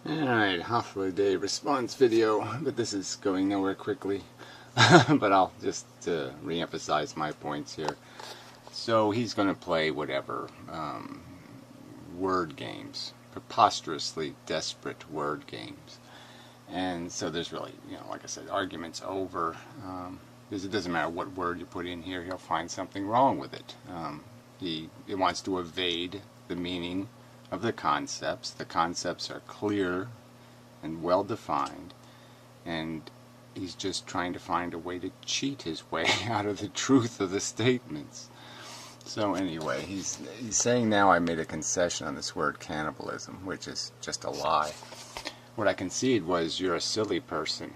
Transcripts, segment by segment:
Alright, hopefully day response video, but this is going nowhere quickly. But I'll just re-emphasize my points here. So he's going to play whatever, word games, preposterously desperate word games. And so there's really, like I said, arguments over, because it doesn't matter what word you put in here, he'll find something wrong with it. He wants to evade the meaning of the concepts. The concepts are clear and well defined, and he's just trying to find a way to cheat his way out of the truth of the statements. So anyway, he's saying now I made a concession on this word cannibalism, which is just a lie. What I conceded was you're a silly person,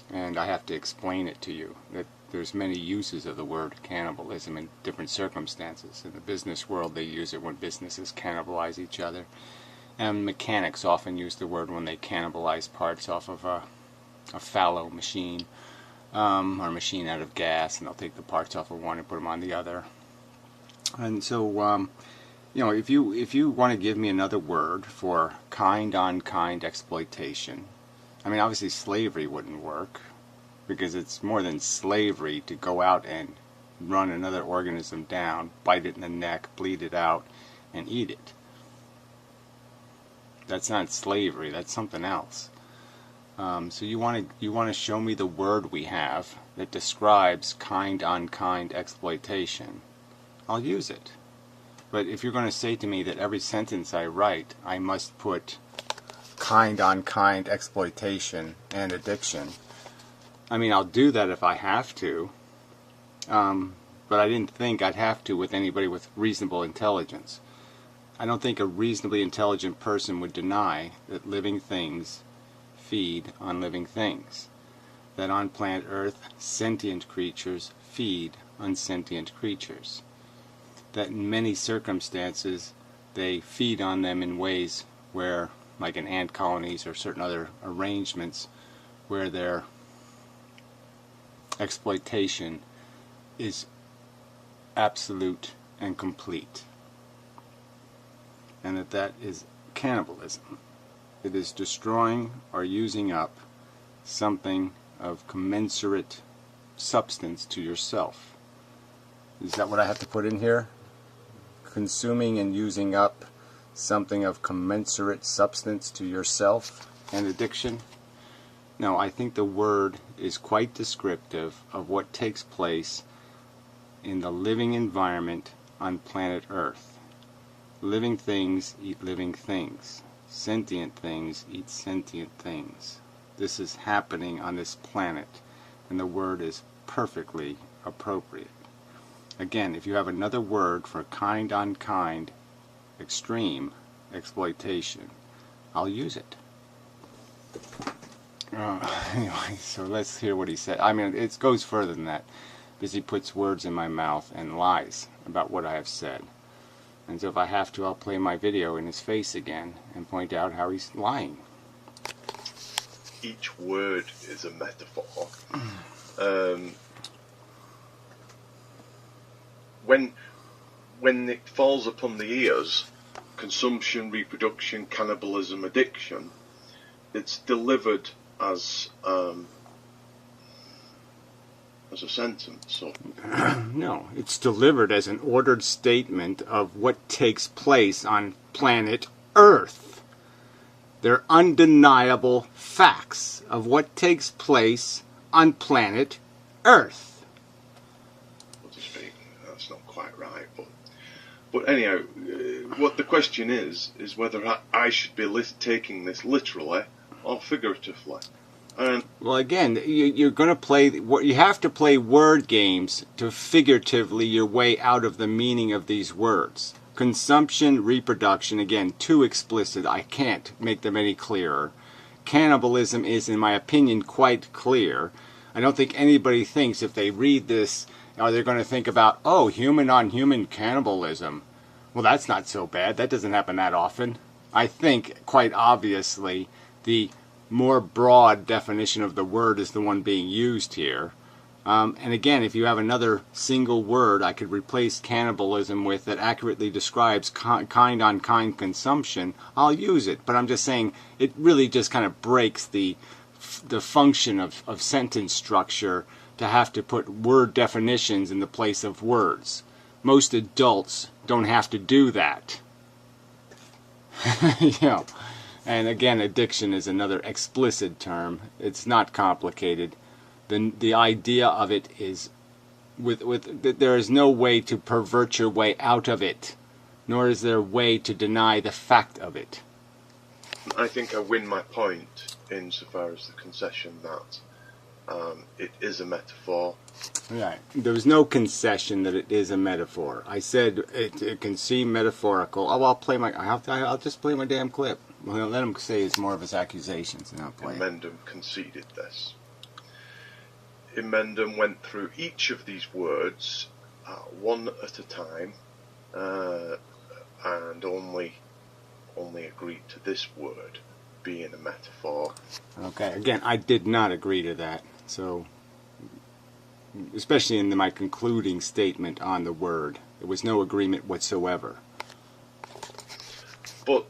and I have to explain it to you, that there's many uses of the word cannibalism in different circumstances. In the business world, they use it when businesses cannibalize each other. And mechanics often use the word when they cannibalize parts off of a fallow machine, or a machine out of gas, and they'll take the parts off of one and put them on the other. And so, if you want to give me another word for kind-on-kind exploitation, I mean, obviously slavery wouldn't work, because it's more than slavery to go out and run another organism down, bite it in the neck, bleed it out, and eat it. That's not slavery, that's something else. So you want to show me the word we have that describes kind-on-kind exploitation. I'll use it. But if you're going to say to me that every sentence I write, I must put kind-on-kind exploitation and addiction, I mean, I'll do that if I have to, but I didn't think I'd have to with anybody with reasonable intelligence. I don't think a reasonably intelligent person would deny that living things feed on living things, that on planet Earth sentient creatures feed on sentient creatures, that in many circumstances they feed on them in ways where, like in ant colonies or certain other arrangements, where their exploitation is absolute and complete, and that is cannibalism. It is destroying or using up something of commensurate substance to yourself. Is that what I have to put in here? Consuming and using up something of commensurate substance to yourself and addiction? No, I think the word is quite descriptive of what takes place in the living environment on planet Earth. Living things eat living things. Sentient things eat sentient things. This is happening on this planet, and the word is perfectly appropriate. Again, if you have another word for kind-on-kind, extreme exploitation, I'll use it. Anyway, so let's hear what he said. I mean, it goes further than that, because he puts words in my mouth and lies about what I have said. And so if I have to, I'll play my video in his face again and point out how he's lying. Each word is a metaphor. When it falls upon the ears, consumption, reproduction, cannibalism, addiction, it's delivered as a sentence. So. No, it's delivered as an ordered statement of what takes place on planet Earth. They're undeniable facts of what takes place on planet Earth. What to speak, that's not quite right, but anyhow, what the question is whether I should be taking this literally or figuratively. Well, again, you're going to play. You have to play word games to figuratively your way out of the meaning of these words. Consumption, reproduction, again, too explicit. I can't make them any clearer. Cannibalism is, in my opinion, quite clear. I don't think anybody thinks if they read this, are they going to think about, oh, human-on-human cannibalism. Well, that's not so bad. That doesn't happen that often. I think, quite obviously, the more broad definition of the word is the one being used here. And again, if you have another single word I could replace cannibalism with that accurately describes kind-on-kind consumption, I'll use it. But I'm just saying it really just kind of breaks the function of sentence structure to have to put word definitions in the place of words. Most adults don't have to do that. You know. And again, addiction is another explicit term. It's not complicated. The idea of it is there is no way to pervert your way out of it, nor is there a way to deny the fact of it. I think I win my point insofar as the concession that it is a metaphor. Right. There was no concession that it is a metaphor. I said it can seem metaphorical. Oh, I'll just play my damn clip. Well, let him say it's more of his accusations, and I'll play it. Inmendham conceded this. Inmendham went through each of these words one at a time, and only agreed to this word being a metaphor. Okay, again, I did not agree to that. So, especially in my concluding statement on the word, there was no agreement whatsoever. But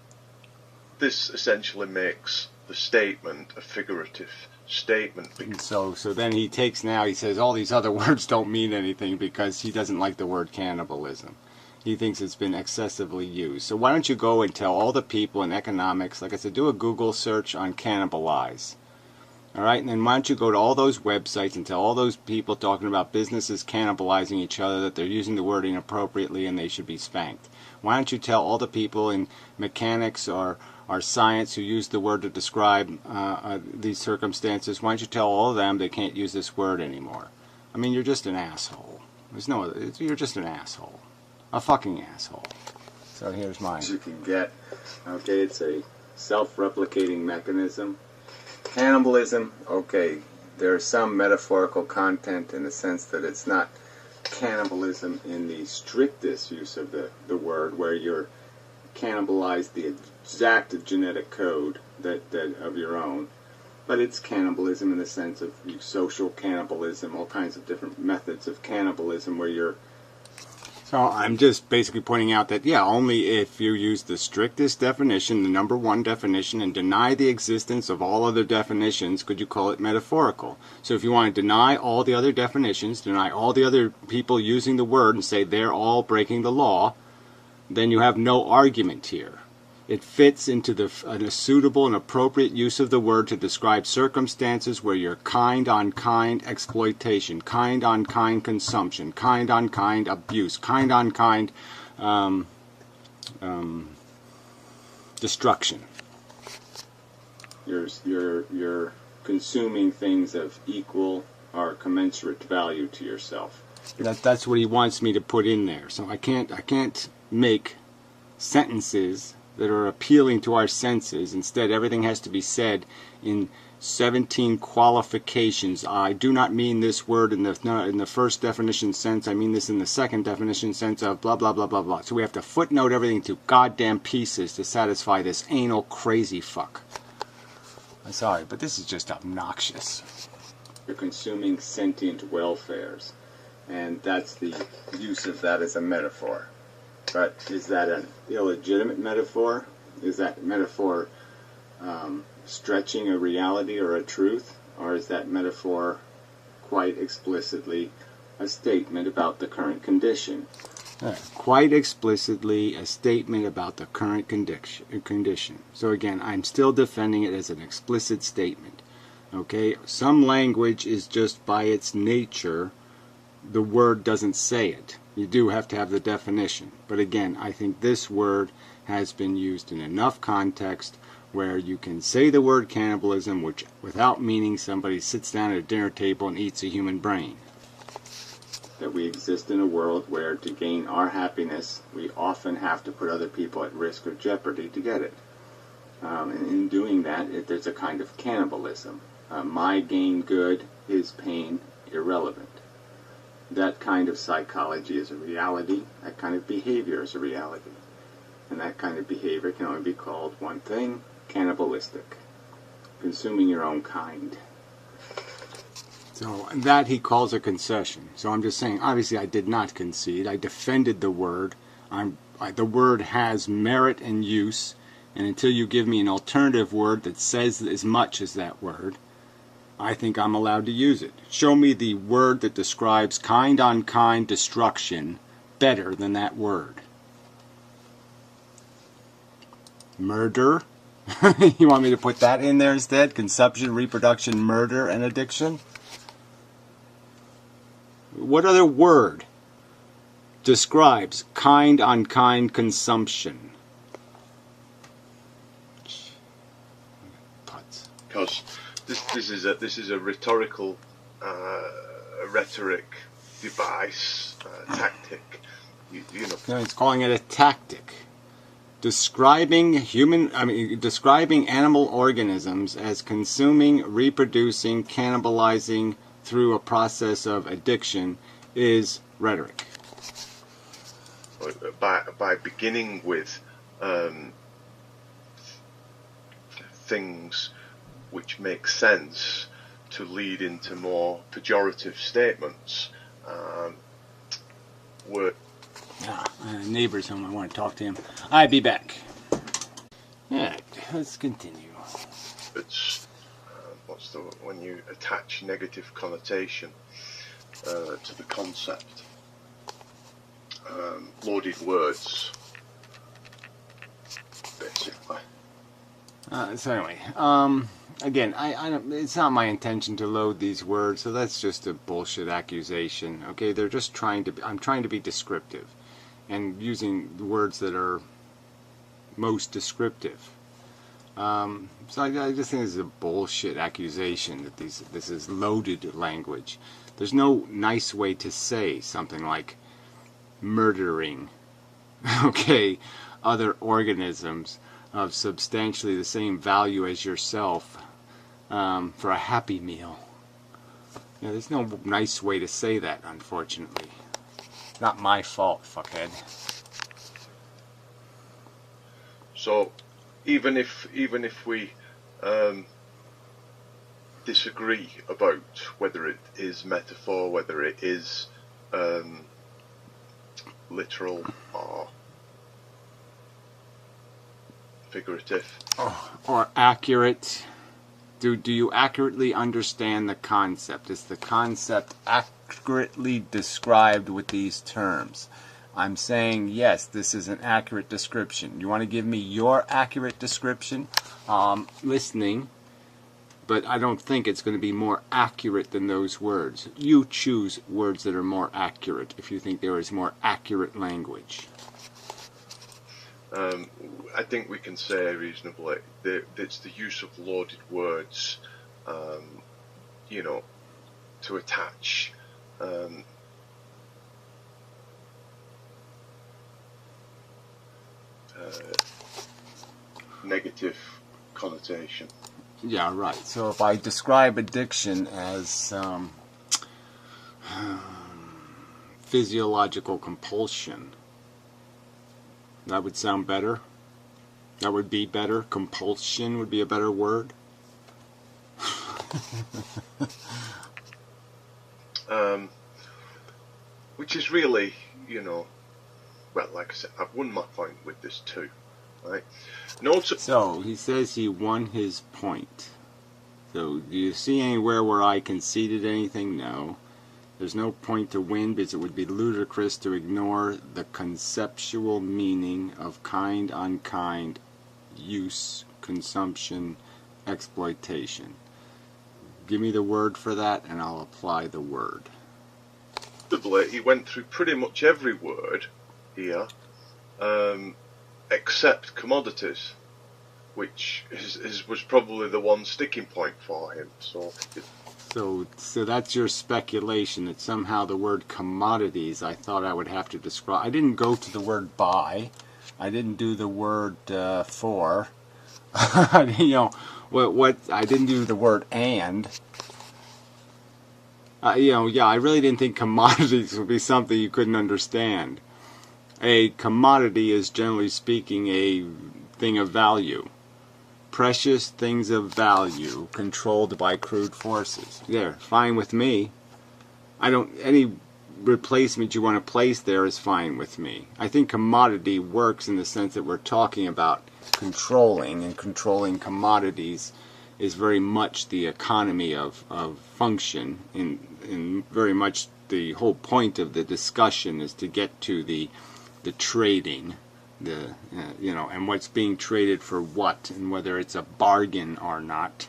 this essentially makes the statement a figurative statement. So then he says all these other words don't mean anything because he doesn't like the word cannibalism. He thinks it's been excessively used. So why don't you go and tell all the people in economics, like I said, do a Google search on cannibalize. All right, and then why don't you go to all those websites and tell all those people talking about businesses cannibalizing each other that they're using the word inappropriately and they should be spanked. Why don't you tell all the people in mechanics or science who use the word to describe these circumstances, why don't you tell all of them they can't use this word anymore? I mean, you're just an asshole. You're just an asshole. A fucking asshole. So here's mine. You can get, okay, it's a self-replicating mechanism. Cannibalism, okay, there's some metaphorical content in the sense that it's not cannibalism in the strictest use of the word, where you're cannibalize the exact genetic code that of your own, but it's cannibalism in the sense of social cannibalism, all kinds of different methods of cannibalism where you're. So I'm just basically pointing out that, yeah, only if you use the strictest definition, the number one definition, and deny the existence of all other definitions, could you call it metaphorical. So if you want to deny all the other definitions, deny all the other people using the word and say they're all breaking the law, then you have no argument here. It fits into a suitable and appropriate use of the word to describe circumstances where you're kind-on-kind exploitation, kind-on-kind consumption, kind-on-kind abuse, kind-on-kind destruction. You're consuming things of equal or commensurate value to yourself. That's what he wants me to put in there. So I can't make sentences that are appealing to our senses. Instead, everything has to be said in 17 qualifications. I do not mean this word in the first definition sense. I mean this in the second definition sense of blah, blah, blah, blah, blah. So we have to footnote everything to goddamn pieces to satisfy this anal crazy fuck. I'm sorry, but this is just obnoxious. You're consuming sentient welfares, and that's the use of that as a metaphor. But is that an illegitimate metaphor? Is that metaphor stretching a reality or a truth? Or is that metaphor quite explicitly a statement about the current condition? Quite explicitly a statement about the current condition. So again, I'm still defending it as an explicit statement. Okay? Some language is just by its nature, the word doesn't say it. You do have to have the definition. But again, I think this word has been used in enough context where you can say the word cannibalism which without meaning somebody sits down at a dinner table and eats a human brain. That we exist in a world where to gain our happiness we often have to put other people at risk or jeopardy to get it. And in doing that, there's a kind of cannibalism. My gain good, his pain irrelevant. That kind of psychology is a reality. That kind of behavior is a reality. And that kind of behavior can only be called one thing: cannibalistic. Consuming your own kind. So that he calls a concession. So I'm just saying, obviously I did not concede. I defended the word. The word has merit and use, and until you give me an alternative word that says as much as that word, I think I'm allowed to use it. Show me the word that describes kind-on-kind destruction better than that word. Murder? You want me to put that in there instead? Conception, reproduction, murder, and addiction? What other word describes kind-on-kind consumption? Putz. Because this is a rhetorical rhetoric device, tactic. You know. No, he's calling it a tactic. Describing animal organisms as consuming, reproducing, cannibalizing through a process of addiction is rhetoric. By beginning with things which make sense to lead into more pejorative statements. Neighbor's home. I want to talk to him. I'll be back. Alright, let's continue. It's when you attach negative connotation to the concept. Loaded words, basically. So anyway, again, I don't, it's not my intention to load these words, so that's just a bullshit accusation. Okay, they're just I'm trying to be descriptive, and using the words that are most descriptive. So I just think this is a bullshit accusation that this is loaded language. There's no nice way to say something like murdering, okay, other organisms of substantially the same value as yourself for a Happy Meal. You know, there's no nice way to say that, unfortunately. Not my fault, fuckhead. So, even if we disagree about whether it is metaphor, whether it is literal or figurative, or accurate. Do you accurately understand the concept? Is the concept accurately described with these terms? I'm saying yes, this is an accurate description. You want to give me your accurate description? Listening, but I don't think it's going to be more accurate than those words. You choose words that are more accurate if you think there is more accurate language. I think we can say reasonably that it's the use of loaded words, you know, to attach negative connotation. Yeah, right. So if I describe addiction as physiological compulsion, that would sound better? That would be better? Compulsion would be a better word? Which is really, you know, well, like I said, I've won my point with this too, right? So, he says he won his point. So, do you see anywhere where I conceded anything? No. There's no point to win because it would be ludicrous to ignore the conceptual meaning of kind-on-kind use, consumption, exploitation. Give me the word for that and I'll apply the word. He went through pretty much every word here, except commodities, which was probably the one sticking point for him. So that's your speculation that somehow the word commodities, I thought I would have to describe. I didn't go to the word buy. I didn't do the word for. You know, what I didn't do the word and. You know, yeah, I really didn't think commodities would be something you couldn't understand. A commodity is, generally speaking, a thing of value. precious things of value controlled by crude forces. There, fine with me. Any replacement you want to place there is fine with me. I think commodity works in the sense that we're talking about controlling, and controlling commodities is very much the economy of function, in very much the whole point of the discussion is to get to the trading, and what's being traded for what, and whether it's a bargain or not,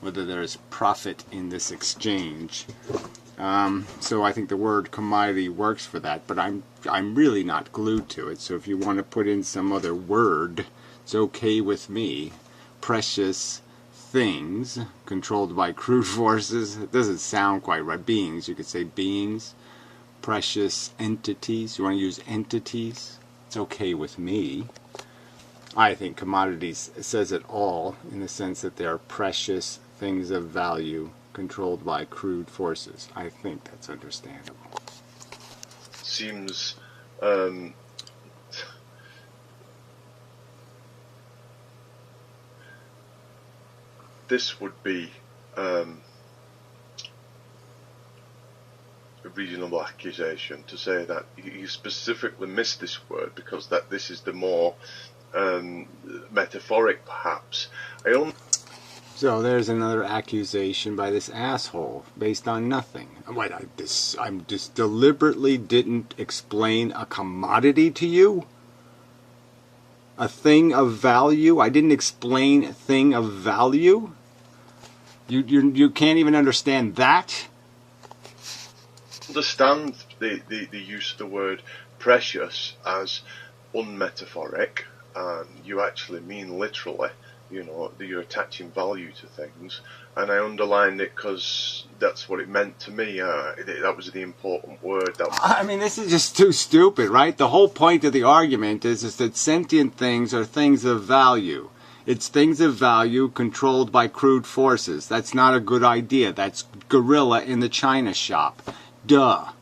whether there's profit in this exchange. So I think the word commodity works for that, but I'm really not glued to it. So if you want to put in some other word, it's okay with me. Precious things controlled by crude forces. It doesn't sound quite right. Beings, you could say beings. Precious entities. You want to use entities? It's okay with me. I think commodities says it all in the sense that they are precious things of value controlled by crude forces. I think that's understandable. Seems this would be a reasonable accusation to say that you specifically missed this word because that this is the more metaphoric, perhaps. So there's another accusation by this asshole based on nothing. Wait, I just deliberately didn't explain a commodity to you? A thing of value? I didn't explain a thing of value? You can't even understand that? Understand the use of the word precious as unmetaphoric, and you actually mean literally, that you're attaching value to things, and I underlined it because that's what it meant to me. That was the important word. I mean, this is just too stupid, right? The whole point of the argument is that sentient things are things of value. It's things of value controlled by crude forces. That's not a good idea. That's gorilla in the china shop. Duh.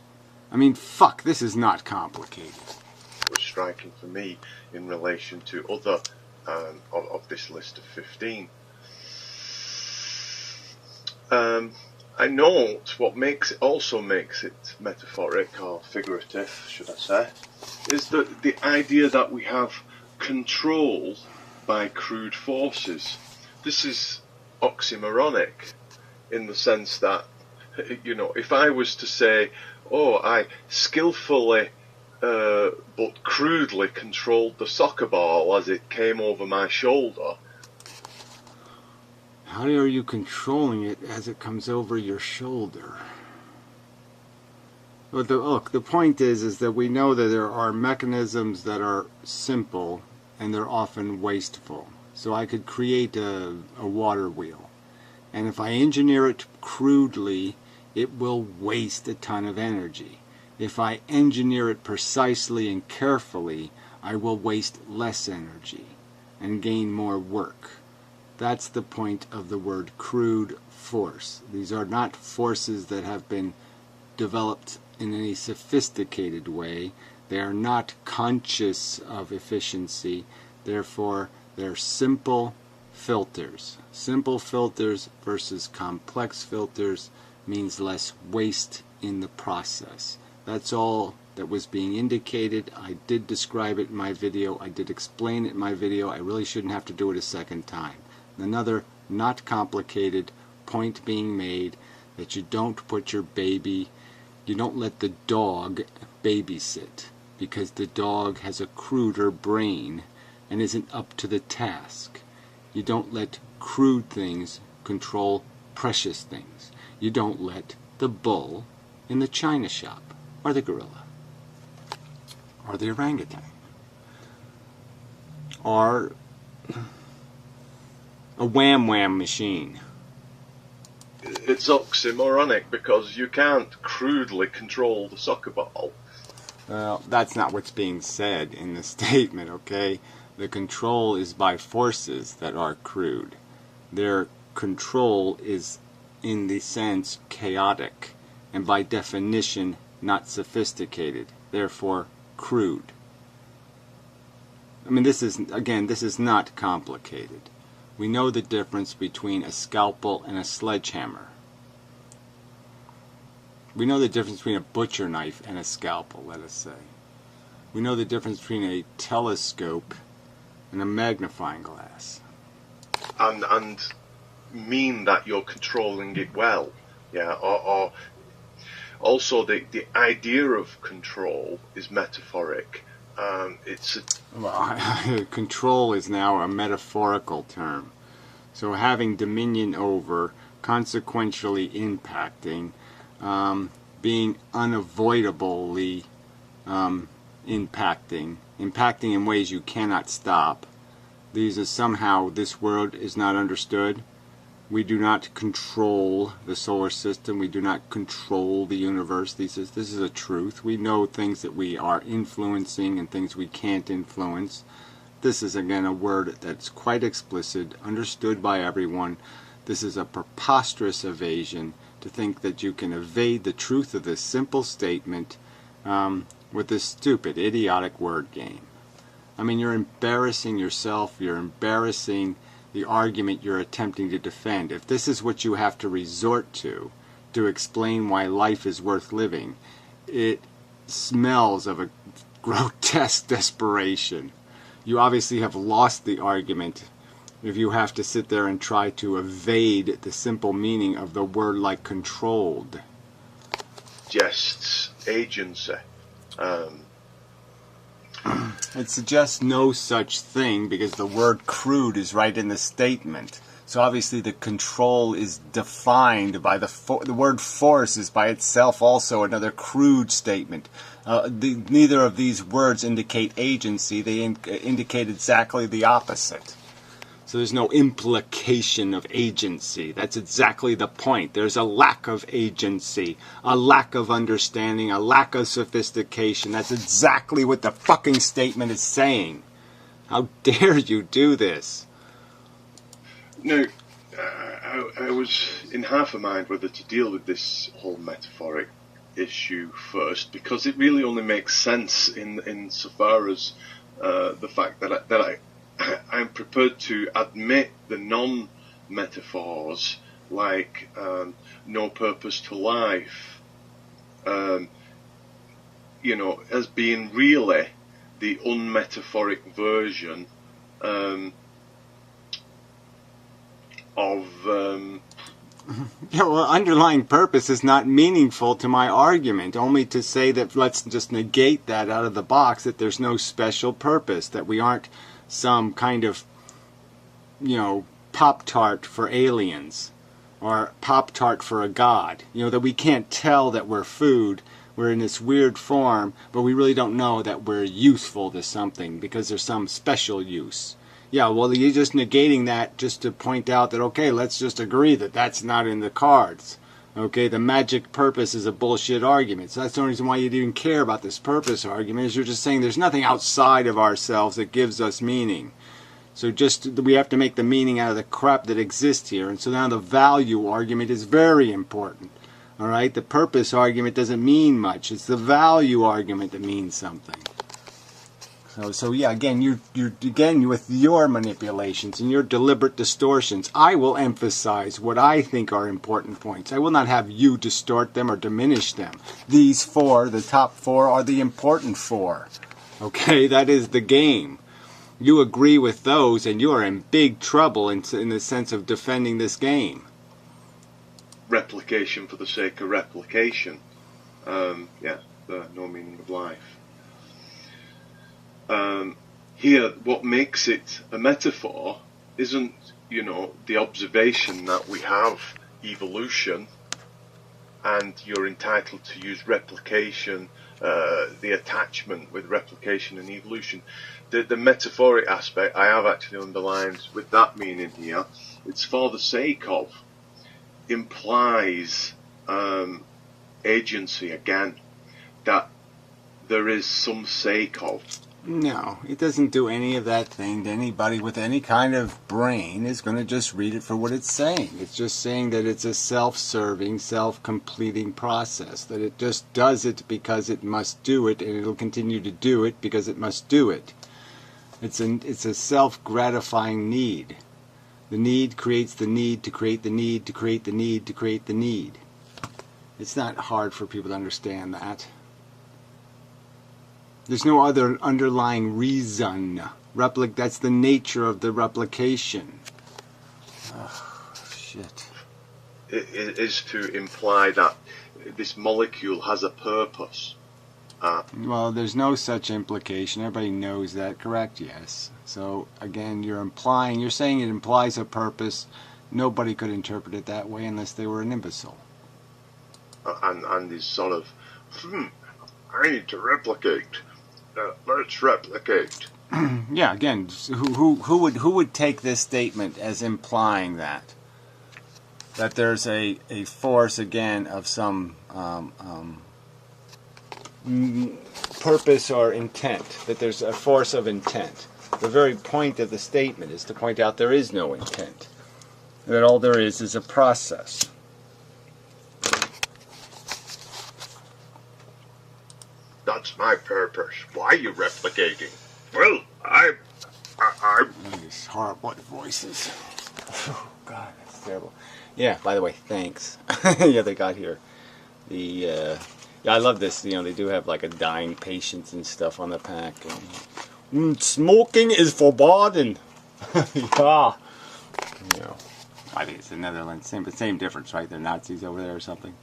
I mean, fuck, this is not complicated. It was striking for me in relation to other of this list of 15. I note what also makes it metaphoric or figurative, should I say, is that the idea that we have control by crude forces. This is oxymoronic in the sense that, if I was to say, I skillfully but crudely controlled the soccer ball as it came over my shoulder. How are you controlling it as it comes over your shoulder? Well, the point is that we know that there are mechanisms that are simple and they're often wasteful. So I could create a water wheel, and if I engineer it crudely, it will waste a ton of energy. If I engineer it precisely and carefully, I will waste less energy and gain more work. That's the point of the word crude force. These are not forces that have been developed in any sophisticated way. They are not conscious of efficiency. Therefore, they're simple filters. Simple filters versus complex filters means less waste in the process. That's all that was being indicated. I did describe it in my video. I did explain it in my video. I really shouldn't have to do it a second time. Another not complicated point being made that you don't put your baby, you don't let the dog babysit because the dog has a cruder brain and isn't up to the task. You don't let crude things control precious things. You don't let the bull in the china shop, or the gorilla, or the orangutan, or a wham-wham machine. It's oxymoronic because you can't crudely control the soccer ball. Well, that's not what's being said in the statement, okay? The control is by forces that are crude. Their control is, in the sense, chaotic, and by definition, not sophisticated, therefore crude. I mean, this is not complicated. We know the difference between a scalpel and a sledgehammer. We know the difference between a butcher knife and a scalpel, let us say. We know the difference between a telescope and a magnifying glass. And mean that you're controlling it well. Yeah, or also the idea of control is metaphoric. Control is now a metaphorical term. So having dominion over, consequentially impacting, being unavoidably impacting in ways you cannot stop. These are somehow, this word is not understood. We do not control the solar system. We do not control the universe. This is a truth. We know things that we are influencing and things we can't influence. This is, again, a word that's quite explicit, understood by everyone. This is a preposterous evasion to think that you can evade the truth of this simple statement with this stupid, idiotic word game. I mean, you're embarrassing yourself. You're embarrassing the argument you're attempting to defend. If this is what you have to resort to explain why life is worth living, it smells of a grotesque desperation. You obviously have lost the argument if you have to sit there and try to evade the simple meaning of the word like controlled. Suggests agency. It suggests no such thing because the word crude is right in the statement. So obviously the control is defined by the word force is by itself also another crude statement. Neither of these words indicate agency. They indicate exactly the opposite. So there's no implication of agency. That's exactly the point. There's a lack of agency, a lack of understanding, a lack of sophistication. That's exactly what the fucking statement is saying. How dare you do this? No, I was in half a mind whether to deal with this whole metaphoric issue first, because it really only makes sense in so far as the fact that I'm prepared to admit the non-metaphors, like no purpose to life, as being really the unmetaphoric version of... Yeah, well, underlying purpose is not meaningful to my argument, only to say that let's just negate that out of the box, that there's no special purpose, that we aren't some kind of, Pop-Tart for aliens, or Pop-Tart for a god. That we can't tell that we're food, we're in this weird form, but we really don't know that we're useful to something, because there's some special use. Yeah, well, you're just negating that just to point out that, okay, let's just agree that that's not in the cards. Okay, the magic purpose is a bullshit argument. So that's the only reason why you didn't care about this purpose argument, is you're just saying there's nothing outside of ourselves that gives us meaning. So we have to make the meaning out of the crap that exists here. And so now the value argument is very important. All right, the purpose argument doesn't mean much. It's the value argument that means something. So yeah, again, you're with your manipulations and your deliberate distortions. I will emphasize what I think are important points. I will not have you distort them or diminish them. These four, the top four, are the important four. Okay, that is the game. You agree with those, and you are in big trouble in the sense of defending this game. Replication for the sake of replication. No meaning of life. Here, what makes it a metaphor isn't, the observation that we have evolution, and you're entitled to use replication, the attachment with replication and evolution. The metaphoric aspect I have actually underlined with that meaning here. It's for the sake of, implies agency again, that there is some sake of. No, it doesn't do any of that thing. Anybody with any kind of brain is going to just read it for what it's saying. It's just saying that it's a self-serving, self-completing process, that it just does it because it must do it, and it'll continue to do it because it must do it. It's a self-gratifying need. The need creates the need to create the need to create the need to create the need. It's not hard for people to understand that. There's no other underlying reason. That's the nature of the replication. Oh, shit. It is to imply that this molecule has a purpose. Well, there's no such implication. Everybody knows that, correct? Yes. So, again, you're saying it implies a purpose. Nobody could interpret it that way unless they were an imbecile. And is sort of, I need to replicate. Let's replicate. Yeah, again, who would take this statement as implying that there's a force, again, of some purpose or intent, that there's a force of intent. The very point of the statement is to point out there is no intent, that all there is a process. That's my purpose. Why are you replicating? Well, I'm... These horrible voices. Oh, God, that's terrible. Yeah, by the way, thanks. Yeah, they got here. Yeah, I love this. They do have like a dying patient and stuff on the pack. And, smoking is forbidden. Yeah. I think it's the Netherlands. Same difference, right? They're Nazis over there or something.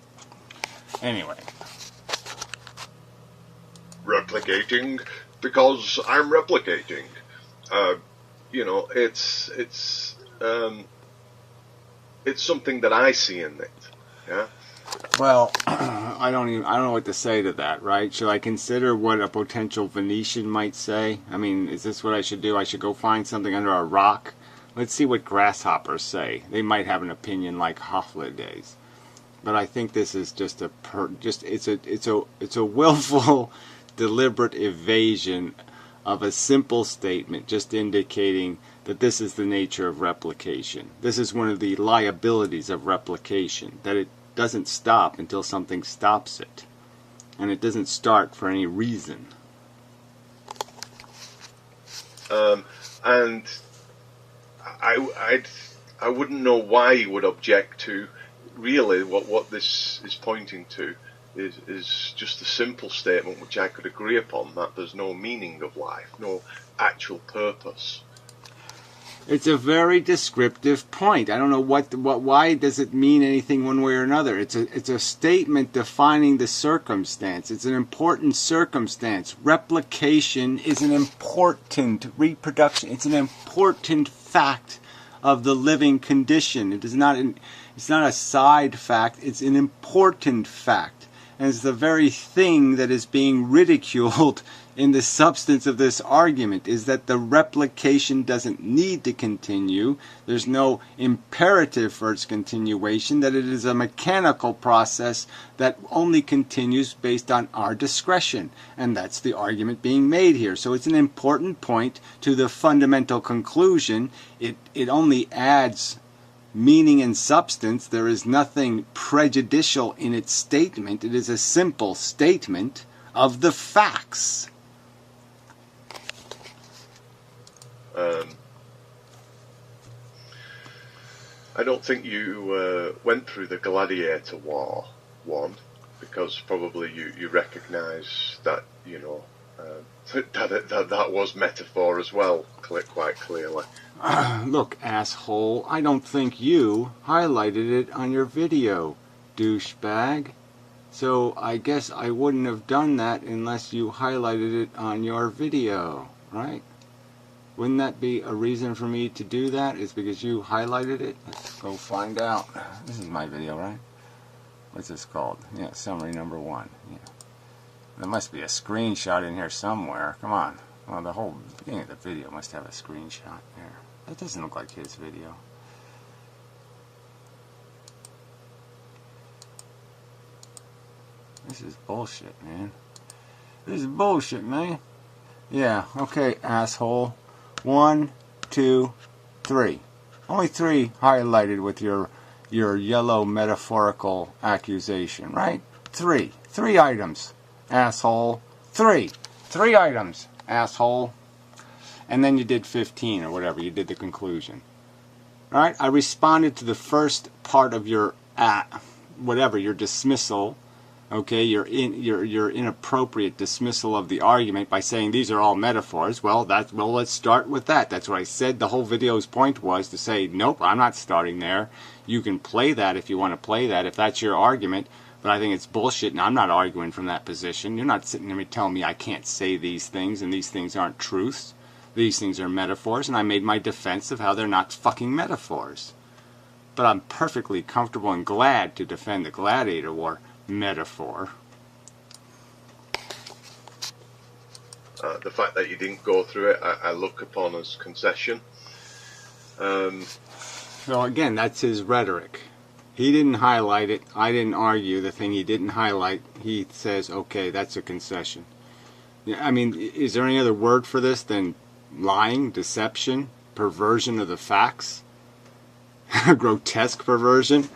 Anyway. Replicating because I'm replicating. It's something that I see in it. Yeah. Well, I don't know what to say to that, right? Should I consider what a potential Venetian might say? I mean, is this what I should do? I should go find something under a rock? Let's see what grasshoppers say. They might have an opinion like Hoflidays. But I think this is just it's a willful, deliberate evasion of a simple statement, just indicating that this is the nature of replication. This is one of the liabilities of replication, that it doesn't stop until something stops it, and it doesn't start for any reason. And I wouldn't know why you would object to. Really, what this is pointing to is just a simple statement which I could agree upon, that there's no meaning of life, no actual purpose. It's a very descriptive point. I don't know why does it mean anything one way or another. It's a statement defining the circumstance. It's an important circumstance. Replication is an important reproduction. It's an important fact of the living condition. It's not a side fact. It's an important fact. And it's the very thing that is being ridiculed in the substance of this argument, is that the replication doesn't need to continue. There's no imperative for its continuation, that it is a mechanical process that only continues based on our discretion. And that's the argument being made here. So it's an important point to the fundamental conclusion. It only adds meaning and substance. There is nothing prejudicial in its statement. It is a simple statement of the facts. I don't think you went through the Gladiator War one, because probably you recognise that that was metaphor as well, quite clearly. Look, asshole, I don't think you highlighted it on your video, douchebag. So I guess I wouldn't have done that unless you highlighted it on your video, right? Wouldn't that be a reason for me to do that? Is because you highlighted it? Let's go find out. This is my video, right? What's this called? Yeah, summary number 1. Yeah. There must be a screenshot in here somewhere. Come on. Well, the whole beginning of the video must have a screenshot there. That doesn't look like his video. This is bullshit, man. This is bullshit, man. Yeah, okay, asshole. 1, 2, 3. Only 3 highlighted with your yellow metaphorical accusation, right? 3 items, asshole. 3 items, asshole. And then you did 15 or whatever. You did the conclusion. All right, I responded to the first part of your whatever, your dismissal, okay, your inappropriate dismissal of the argument by saying these are all metaphors. Well, let's start with that. That's what I said. The whole video's point was to say, nope, I'm not starting there. You can play that if you want to play that, if that's your argument, but I think it's bullshit, and I'm not arguing from that position. You're not sitting there telling me I can't say these things, and these things aren't truths. These things are metaphors, and I made my defense of how they're not fucking metaphors. But I'm perfectly comfortable and glad to defend the gladiator war metaphor. The fact that you didn't go through it, I look upon as concession. So again, that's his rhetoric. He didn't highlight it. I didn't argue the thing he didn't highlight. He says, okay, that's a concession. I mean, is there any other word for this than lying, deception, perversion of the facts? Grotesque perversion?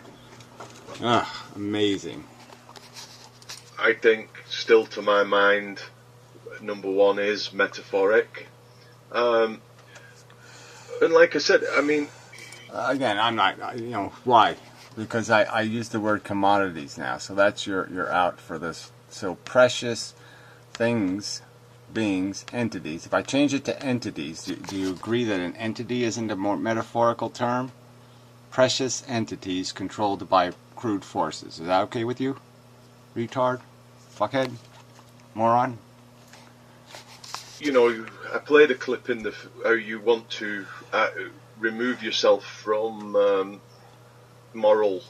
Ugh, amazing. I think, still to my mind, number one is metaphoric. And like I said, I mean... Again, I'm not, why? Because I use the word commodities now, so that's you're out for this. So precious things, beings, entities. If I change it to entities, do you agree that an entity isn't a more metaphorical term? Precious entities controlled by crude forces. Is that okay with you? Retard? Fuckhead? Moron? I played a clip in how you want to remove yourself from moral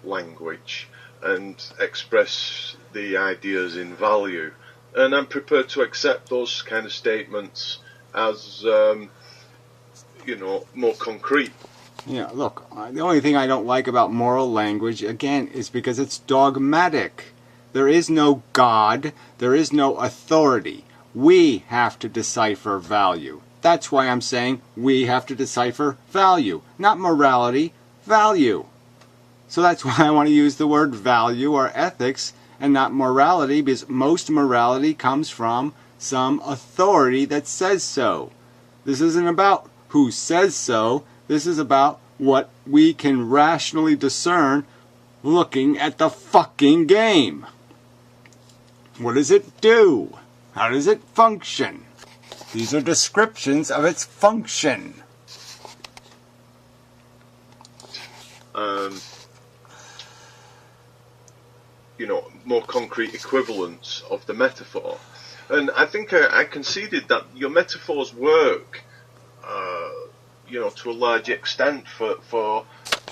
language and express the ideas in value. And I'm prepared to accept those kind of statements as, more concrete. Yeah, look, the only thing I don't like about moral language, again, is because it's dogmatic. There is no God. There is no authority. We have to decipher value. That's why I'm saying we have to decipher value. Not morality, value. So that's why I want to use the word value or ethics and not morality, because most morality comes from some authority that says so. This isn't about who says so. This is about what we can rationally discern looking at the fucking game. What does it do? How does it function? These are descriptions of its function. More concrete equivalents of the metaphor. And I think I conceded that your metaphors work, to a large extent for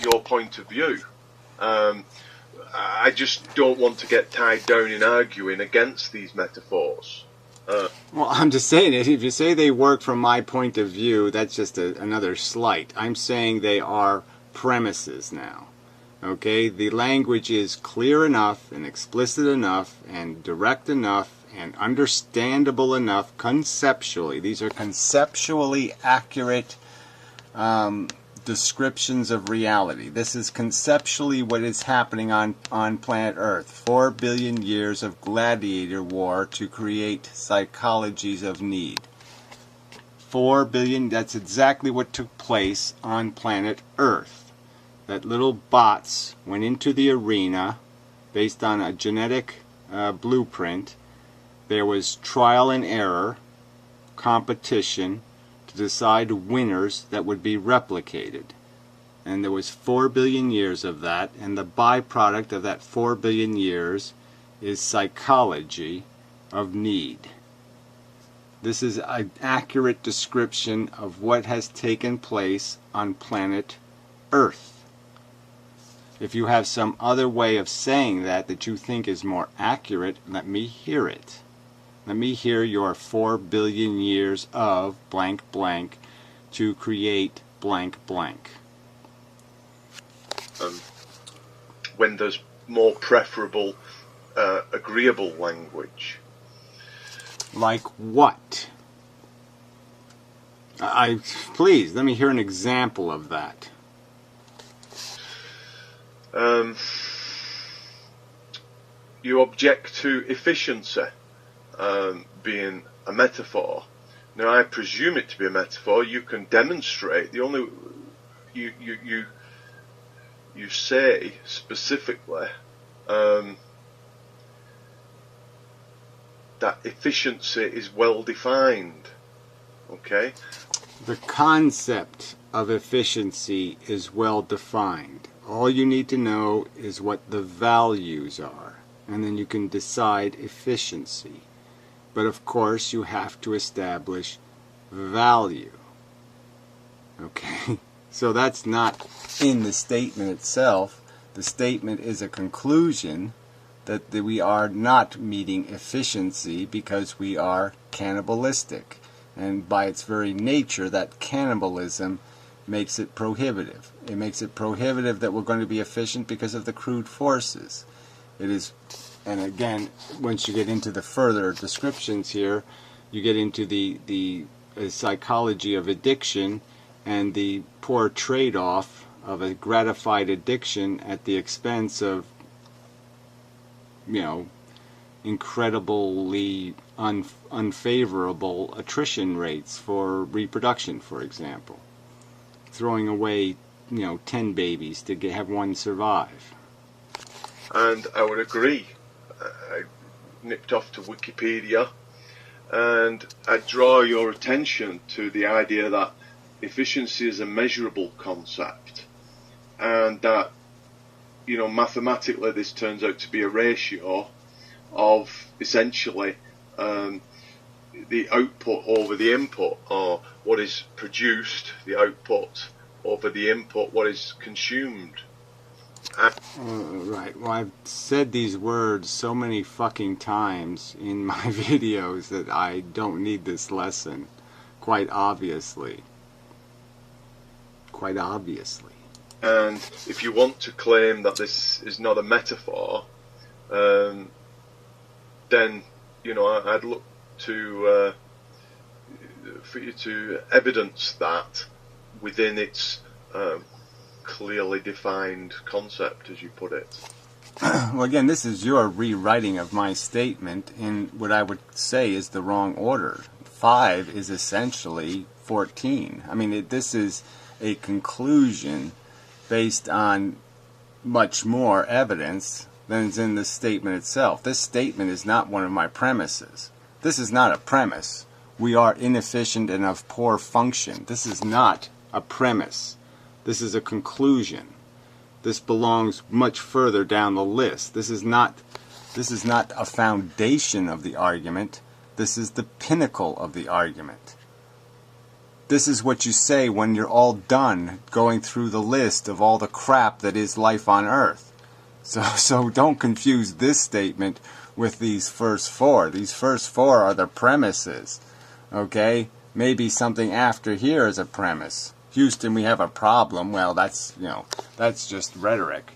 your point of view. I just don't want to get tied down in arguing against these metaphors. Well, I'm just saying it. If you say they work from my point of view, that's just another slight. I'm saying they are premises now. Okay? The language is clear enough and explicit enough and direct enough and understandable enough conceptually. These are conceptually accurate descriptions of reality. This is conceptually what is happening on planet Earth. 4 billion years of gladiator war to create psychologies of need. 4 billion, that's exactly what took place on planet Earth. That little bots went into the arena based on a genetic blueprint. There was trial and error, competition, to decide winners that would be replicated. And there was 4 billion years of that, and the byproduct of that 4 billion years is psychology of need. This is an accurate description of what has taken place on planet Earth. If you have some other way of saying that you think is more accurate, let me hear it. Let me hear your 4 billion years of blank blank to create blank blank. When there's more preferable, agreeable language. Like what? Please, let me hear an example of that. You object to efficiency being a metaphor. Now, I presume it to be a metaphor. You can demonstrate. The only, you say specifically that efficiency is well defined. Okay? The concept of efficiency is well defined. All you need to know is what the values are, and then you can decide efficiency. But of course, you have to establish value. Okay? So that's not in the statement itself. The statement is a conclusion that we are not meeting efficiency because we are cannibalistic. And by its very nature, that cannibalism makes it prohibitive. It makes it prohibitive that we're going to be efficient because of the crude forces. It is, and again, once you get into the further descriptions here, you get into the psychology of addiction and the poor trade-off of a gratified addiction at the expense of, incredibly unfavorable attrition rates for reproduction, for example. Throwing away, 10 babies to have one survive. And I would agree. I nipped off to Wikipedia, and I draw your attention to the idea that efficiency is a measurable concept, and that, mathematically this turns out to be a ratio of essentially the output over the input, or what is produced, the output over the input, what is consumed. Right. Well, I've said these words so many fucking times in my videos that I don't need this lesson, quite obviously. Quite obviously. And if you want to claim that this is not a metaphor, then, I'd look to for you to evidence that within its clearly defined concept, as you put it. Well, again, this is your rewriting of my statement in what I would say is the wrong order. 5 is essentially 14. I mean, this is a conclusion based on much more evidence than is in the statement itself. This statement is not one of my premises. This is not a premise. We are inefficient and of poor function. This is not a premise. This is a conclusion. This belongs much further down the list. This is not a foundation of the argument. This is the pinnacle of the argument. This is what you say when you're all done going through the list of all the crap that is life on Earth. So don't confuse this statement with these first 4. These first 4 are the premises. Okay? Maybe something after here is a premise. Houston, we have a problem. Well, that's just rhetoric.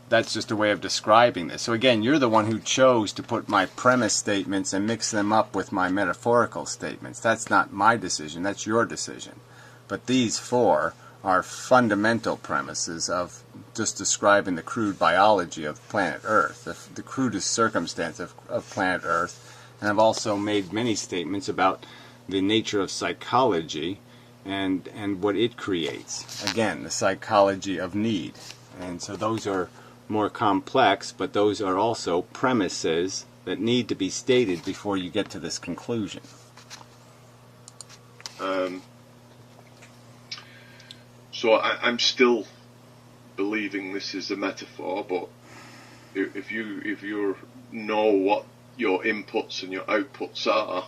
That's just a way of describing this. So again, you're the one who chose to put my premise statements and mix them up with my metaphorical statements. That's not my decision. That's your decision. But these 4 are fundamental premises of just describing the crude biology of planet Earth, the crudest circumstance of planet Earth. And I've also made many statements about the nature of psychology and what it creates. Again, the psychology of need. And so those are more complex, but those are also premises that need to be stated before you get to this conclusion. So I'm still believing this is a metaphor, but if you know what your inputs and your outputs are,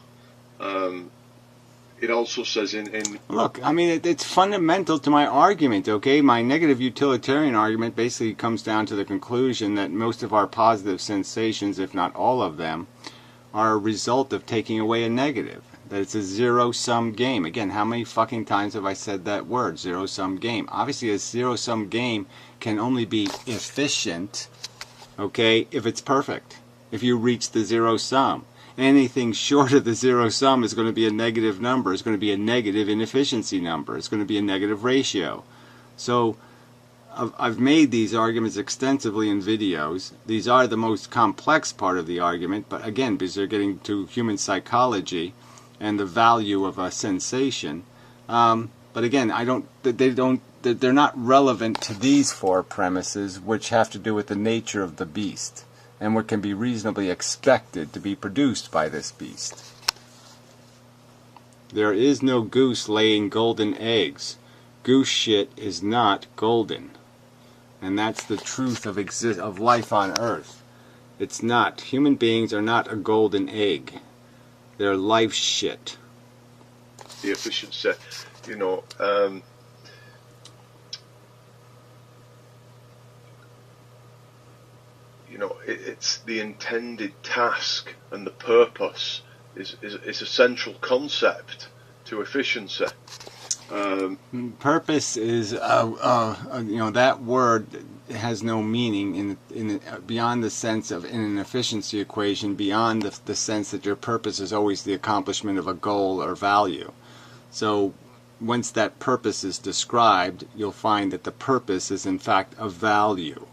it also says in... Look, I mean, it's fundamental to my argument, okay? My negative utilitarian argument basically comes down to the conclusion that most of our positive sensations, if not all of them, are a result of taking away a negative. That it's a zero-sum game. Again, how many fucking times have I said that word, zero-sum game? Obviously, a zero-sum game can only be efficient, okay, if it's perfect, if you reach the zero-sum. Anything short of the zero-sum is going to be a negative number. It's going to be a negative inefficiency number. It's going to be a negative ratio. So I've made these arguments extensively in videos. These are the most complex part of the argument, but again, because they're getting to human psychology and the value of a sensation. But again, they don't they're not relevant to these four premises, which have to do with the nature of the beast and what can be reasonably expected to be produced by this beast. There is no goose laying golden eggs. Goose shit is not golden. And that's the truth of life on Earth. It's not. Human beings are not a golden egg. They're life shit. The efficiency, it's the intended task, and the purpose is a central concept to efficiency. Purpose is, that word has no meaning in beyond the sense of, in an efficiency equation, beyond the sense that your purpose is always the accomplishment of a goal or value. So once that purpose is described, you'll find that the purpose is in fact a value.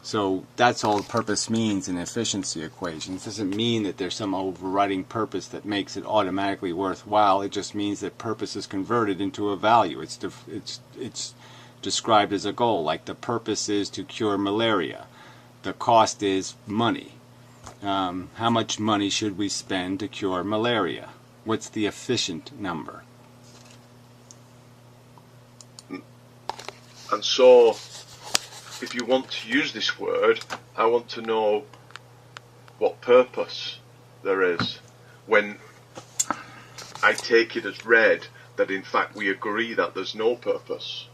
So that's all purpose means in efficiency equations. It doesn't mean that there's some overriding purpose that makes it automatically worthwhile. It just means that purpose is converted into a value. It's described as a goal, like the purpose is to cure malaria. The cost is money. How much money should we spend to cure malaria? What's the efficient number? And so, if you want to use this word, I want to know what purpose there is when I take it as read that in fact we agree that there's no purpose.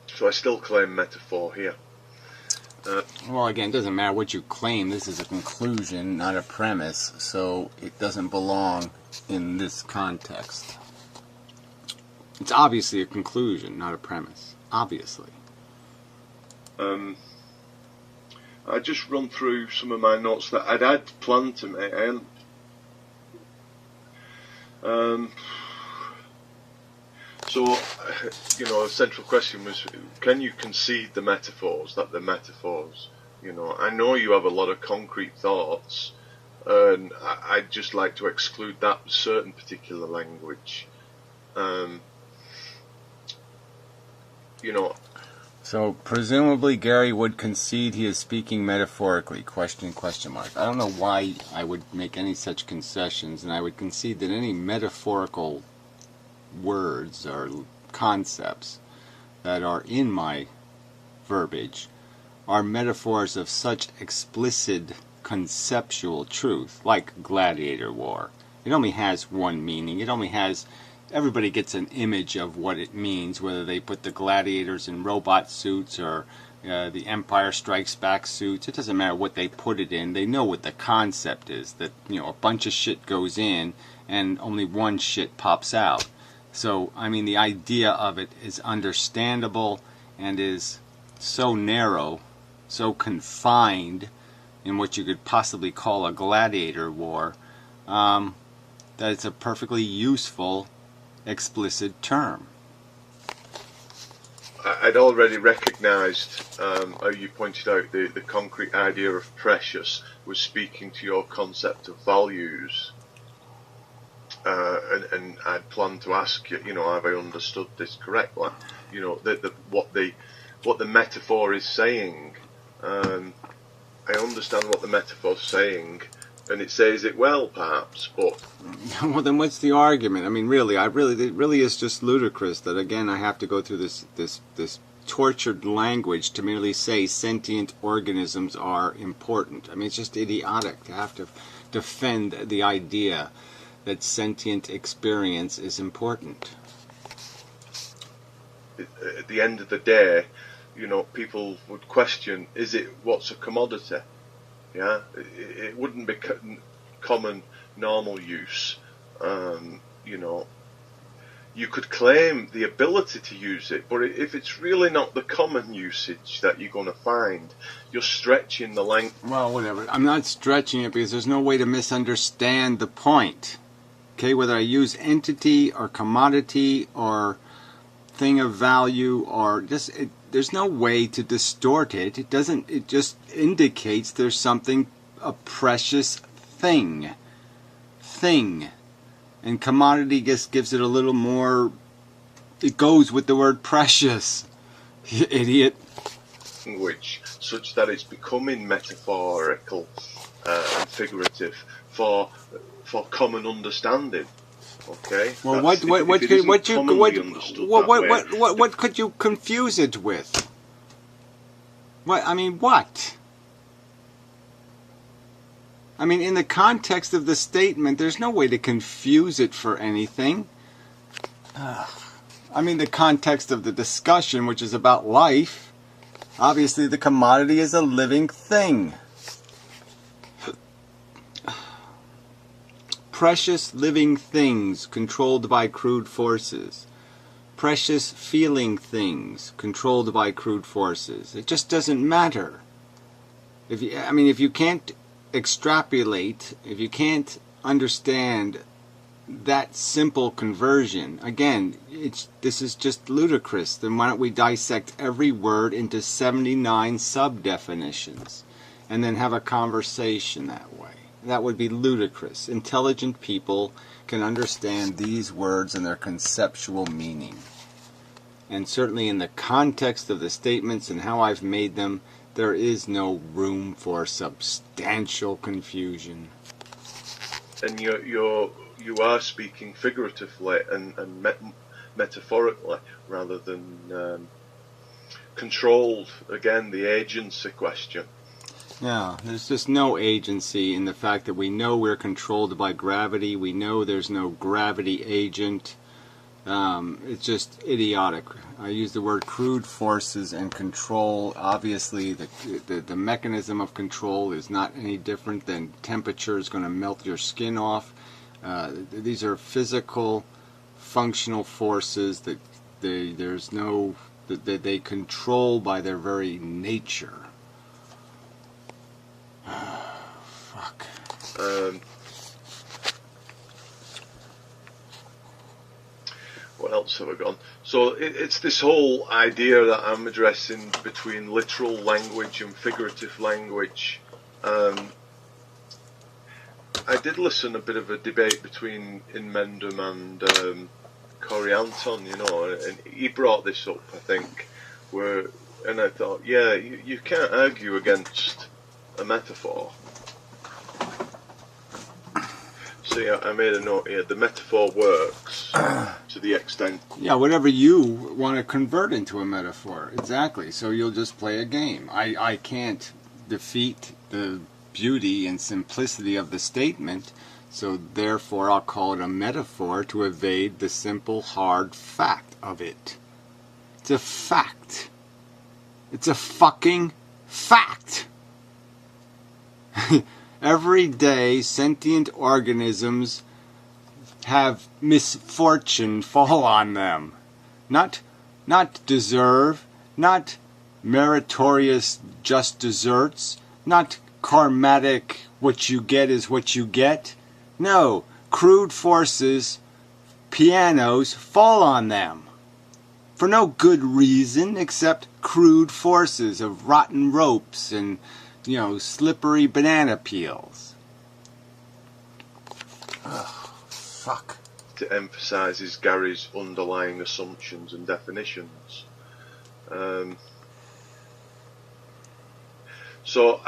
So I still claim metaphor here. Well, again, it doesn't matter what you claim. This is a conclusion, not a premise, so it doesn't belong in this context. It's obviously a conclusion, not a premise. Obviously. I just run through some of my notes that I'd had planned to make. So, a central question was, can you concede the metaphors, that they're metaphors? I know you have a lot of concrete thoughts, and I'd just like to exclude that certain particular language. So presumably Gary would concede he is speaking metaphorically, question mark. I don't know why I would make any such concessions, and I would concede that any metaphorical words or concepts that are in my verbiage are metaphors of such explicit conceptual truth, like gladiator war. It only has one meaning. Everybody gets an image of what it means, whether they put the gladiators in robot suits or the Empire Strikes Back suits. It doesn't matter what they put it in. They know what the concept is, that a bunch of shit goes in and only one shit pops out. So, the idea of it is understandable and is so narrow, so confined in what you could possibly call a gladiator war, that it's a perfectly useful explicit term. I'd already recognised, how you pointed out, the concrete idea of precious was speaking to your concept of values. And I'd planned to ask you, have I understood this correctly? What the metaphor is saying. I understand what the metaphor's saying, and it says it well, perhaps, but... Well, then what's the argument? It really is just ludicrous that, again, I have to go through this tortured language to merely say sentient organisms are important. It's just idiotic to have to defend the idea that sentient experience is important. At the end of the day, people would question, what's a commodity? Yeah, it wouldn't be common, normal use. You could claim the ability to use it, but if it's really not the common usage that you're going to find, you're stretching the length. Well, whatever. I'm not stretching it because there's no way to misunderstand the point. Okay, whether I use entity or commodity or thing of value or just... There's no way to distort it. It just indicates there's something, a precious thing. And commodity just gives it a little more It goes with the word precious, you idiot. Language, such that it's becoming metaphorical and figurative for common understanding. Okay. Well, what could you confuse it with? What I mean, what? I mean, in the context of the statement, there's no way to confuse it for anything. I mean, the context of the discussion, which is about life, obviously the commodity is a living thing. Precious living things controlled by crude forces. Precious feeling things controlled by crude forces. It just doesn't matter. If you can't extrapolate, if you can't understand that simple conversion, again, this is just ludicrous. Then why don't we dissect every word into 79 sub-definitions and then have a conversation that way? That would be ludicrous. Intelligent people can understand these words and their conceptual meaning. And certainly in the context of the statements and how I've made them, there is no room for substantial confusion. And you are speaking figuratively and metaphorically rather than controlled. Again, the agency question. No, there's just no agency in the fact that we know we're controlled by gravity. We know there's no gravity agent. It's just idiotic. I use the word crude forces and control. Obviously, the mechanism of control is not any different than temperature is going to melt your skin off. These are physical, functional forces that they control by their very nature. Fuck. What else have I gone? So it's this whole idea that I'm addressing between literal language and figurative language. I did listen a bit of a debate between Inmendham and Corey Anton, and he brought this up, I think, and I thought, yeah, you can't argue against a metaphor. See, I made a note here. The metaphor works to the extent. Yeah, whatever you want to convert into a metaphor. Exactly. So you'll just play a game. I can't defeat the beauty and simplicity of the statement, so therefore I'll call it a metaphor to evade the simple, hard fact of it. It's a fact. It's a fucking fact. Every day, sentient organisms have misfortune fall on them. Not deserve, not meritorious just deserts, not karmatic what you get is what you get. No, crude forces, pianos, fall on them. For no good reason except crude forces of rotten ropes and slippery banana peels. Oh, fuck. It emphasises Gary's underlying assumptions and definitions. So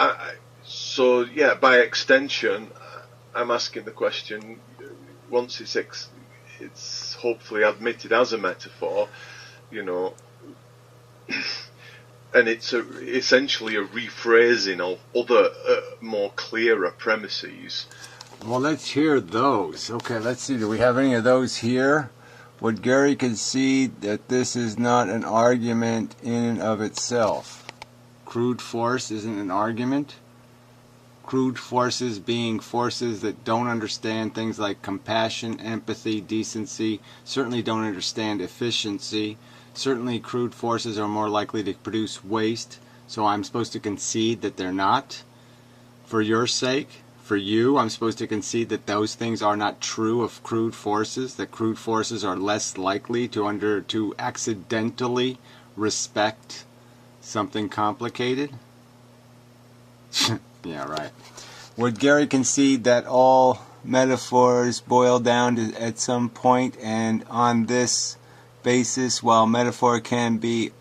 by extension, I'm asking the question: once it's hopefully admitted as a metaphor, and it's essentially a rephrasing of other more clearer premises. Well, let's hear those. Okay, let's see. Do we have any of those here? Would Gary concede that this is not an argument in and of itself? Crude force isn't an argument? Crude forces being forces that don't understand things like compassion, empathy, decency, certainly don't understand efficiency. Certainly crude forces are more likely to produce waste, so I'm supposed to concede that they're not. For your sake, for you, I'm supposed to concede that those things are not true of crude forces, that crude forces are less likely to accidentally respect something complicated? Yeah, right. Would Gary concede that all metaphors boil down to, at some point, and on this basis, while metaphor can be